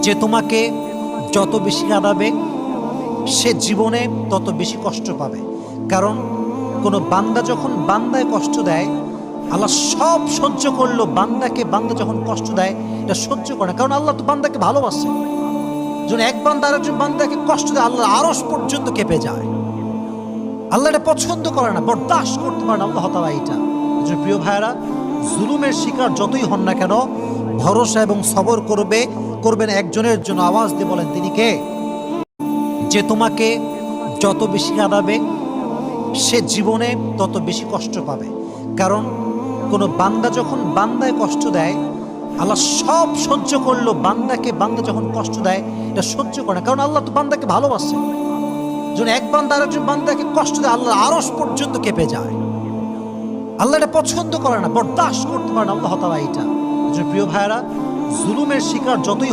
যে তোমাকে যত বেশি কাঁদাবে সে জীবনে তত বেশি কষ্ট পাবে। কারণ কোনো বান্দা যখন বান্দায় কষ্ট দেয়, আল্লাহ সব সহ্য করলো, বান্দা যখন কষ্ট দেয় এটা সহ্য করে না। কারণ আল্লাহ তো বান্দাকে ভালোবাসে। যখন এক বান্দা আরেকজন বান্দাকে কষ্ট দেয়, আল্লাহ আরশ পর্যন্ত কেঁপে যায়। আল্লাহ এটা পছন্দ করে না, বরদাস্ত করতে পারে না আল্লাহ তাআলা এটা। প্রিয় ভাইয়েরা, জুলুমের শিকার যতই হন না কেন, ভরসা এবং সবর করবেন একজনের জন্য। আওয়াজ দিয়ে বলেন, তিনি কে? যে তোমাকে যত বেশি কাঁদাবে সে জীবনে তত বেশি কষ্ট পাবে। কারণ কোনো বান্দা যখন বান্দায় কষ্ট দেয়, আল্লাহ সব সহ্য করলো, বান্দা যখন কষ্ট দেয় এটা সহ্য করে না। কারণ আল্লাহ তো বান্দাকে ভালোবাসে। যখন এক বান্দা আরেকজন বান্দাকে কষ্ট দেয়, আল্লাহ আরশ পর্যন্ত কেঁপে যায়। আল্লাহ এটা পছন্দ করে না, বরদাস্ত করতে পারে না আল্লাহ তাআলা এটা। প্রিয় ভাইয়েরা, জুলুমের শিকার যতই